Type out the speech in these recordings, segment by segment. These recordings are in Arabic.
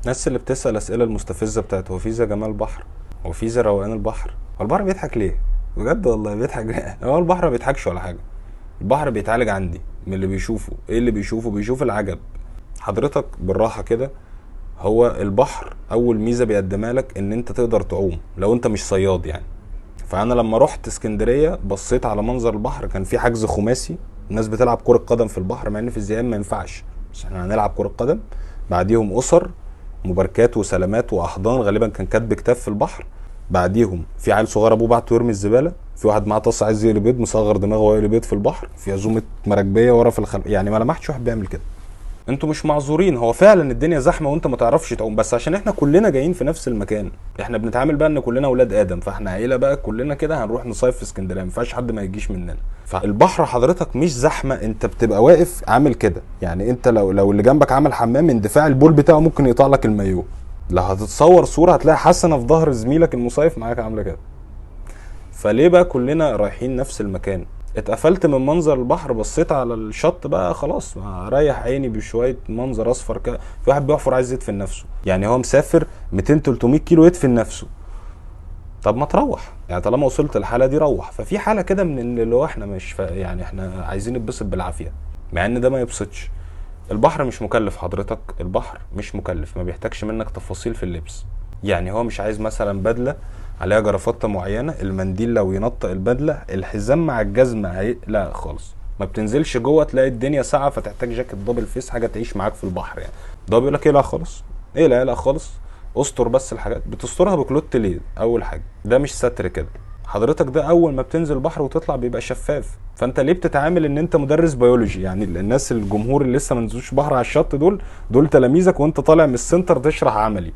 الناس اللي بتسأل الأسئلة المستفزة بتاعت هو في زي جمال البحر، هو في زي روقان البحر، هو البحر بيضحك ليه؟ بجد والله بيضحك ليه؟ هو البحر ما بيضحكش ولا حاجة. البحر بيتعالج عندي من اللي بيشوفه. ايه اللي بيشوفه؟ بيشوف العجب. حضرتك بالراحة كده، هو البحر أول ميزة بيقدمها لك إن أنت تقدر تعوم لو أنت مش صياد يعني. فأنا لما رحت اسكندرية بصيت على منظر البحر، كان في حجز خماسي، الناس بتلعب كرة قدم في البحر، مع إن في الزيان ما ينفعش، بس احنا هنلعب كرة قدم. بعديهم أسر، مباركات وسلامات واحضان، غالبا كان كاتب كتاب في البحر. بعديهم في عيل صغير ابوه بعته يرمي الزباله، في واحد معاه طاسه عايز يقلي بيض مصغر دماغه ويقلي بيض في البحر، في عزومه مراكبيه ورا في الخلق، يعني ما لمحتش واحد بيعمل كده. انتوا مش معذورين، هو فعلا الدنيا زحمه وانت ما تعرفش تعوم، بس عشان احنا كلنا جايين في نفس المكان. احنا بنتعامل بقى ان كلنا اولاد ادم، فاحنا عيله بقى كلنا كده هنروح نصيف في اسكندريه، ما ينفعش حد ما يجيش مننا. فالبحر حضرتك مش زحمه، انت بتبقى واقف عامل كده، يعني انت لو اللي جنبك عامل حمام، اندفاع البول بتاعه ممكن يقطع لك المايوه. لو هتتصور صوره هتلاقي حسنه في ظهر زميلك المصيف معاك عامله كده. فليه بقى كلنا رايحين نفس المكان؟ اتقفلت من منظر البحر، بصيت على الشط بقى خلاص، اريح عيني بشويه منظر اصفر كده. في واحد بيحفر عايز يدفن نفسه، يعني هو مسافر 200 300 كيلو يدفن نفسه. طب ما تروح يعني، طالما وصلت الحاله دي روح. ففي حاله كده من إن اللي هو احنا مش يعني احنا عايزين نتبسط بالعافيه، مع ان ده ما يبسطش. البحر مش مكلف حضرتك، البحر مش مكلف، ما بيحتاجش منك تفاصيل في اللبس. يعني هو مش عايز مثلا بدله عليها جرافطه معينه، المنديل لو ينطق البدله، الحزام مع الجزمه لا خالص. ما بتنزلش جوه تلاقي الدنيا ساقعه فتحتاج جاكيت دبل فيس، حاجه تعيش معاك في البحر يعني. ده بيقول لك ايه لا خالص، ايه لا لا خالص. استر بس الحاجات بتسترها بكلوت ليه؟ اول حاجه ده مش ستر كده. حضرتك ده اول ما بتنزل البحر وتطلع بيبقى شفاف، فانت ليه بتتعامل ان انت مدرس بيولوجي؟ يعني الناس الجمهور اللي لسه ما نزلوش بحر على الشط دول تلاميذك، وانت طالع من السنتر تشرح عملي.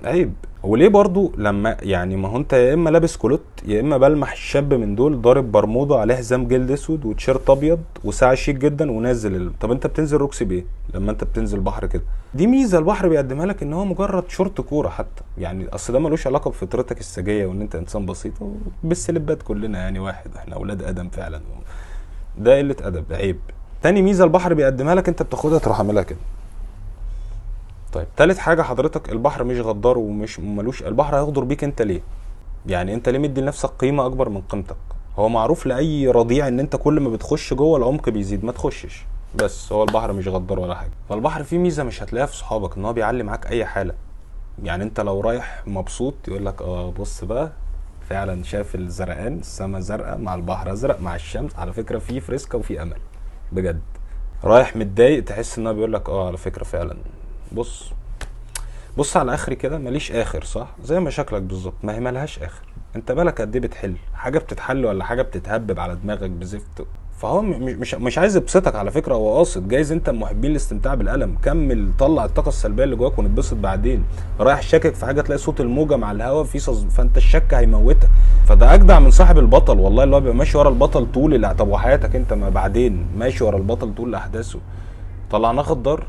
عيب. وليه برضو لما يعني، ما هو انت يا اما لابس كولوت، يا اما بلمح الشاب من دول ضارب برمودا عليه حزام جلد اسود وتيشيرت ابيض وساعه شيك جدا ونازل طب انت بتنزل روكسي بايه لما انت بتنزل بحر كده؟ دي ميزه البحر بيقدمها لك، ان هو مجرد شورت كوره حتى، يعني اصل ده ملوش علاقه بفطرتك السجيه وان انت انسان بسيط بالسلبات كلنا يعني واحد، احنا اولاد ادم فعلا. ده قله ادب، عيب. تاني ميزه البحر بيقدمها لك، انت بتاخدها تروح عاملها كده. طيب تالت حاجة حضرتك، البحر مش غدار ومش ملوش، البحر هيغدر بيك انت ليه؟ يعني انت ليه مدي لنفسك قيمة اكبر من قيمتك؟ هو معروف لأي رضيع ان انت كل ما بتخش جوه العمق بيزيد، ما تخشش. بس هو البحر مش غدار ولا حاجة. فالبحر فيه ميزة مش هتلاقيها في صحابك، ان هو بيعلي معاك اي حالة. يعني انت لو رايح مبسوط يقول لك اه بص بقى، فعلا شاف الزرقان، السما زرقاء مع البحر ازرق مع الشمس، على فكرة في فريسكا وفي امل. بجد. رايح متضايق تحس ان هو بيقول لك اه على فكرة فعلا، بص بص على اخري كده، ماليش اخر، صح؟ زي مشاكلك بالظبط، ما هي مالهاش اخر. انت بالك قد ايه بتحل حاجه بتتحل ولا حاجه بتتهبب على دماغك بزفت؟ فهو مش عايز يبسطك على فكره، هو قاصد، جايز انت من محبين الاستمتاع بالالم، كمل طلع الطاقه السلبيه اللي جواك ونتبسط بعدين. رايح شاكك في حاجه تلاقي صوت الموجه مع الهواء في فانت الشك هيموتك. فده اجدع من صاحب البطل والله، اللي هو بيبقى ماشي ورا البطل طول طب وحياتك انت ما بعدين ماشي ورا البطل طول احداثه. طلعناه غدار؟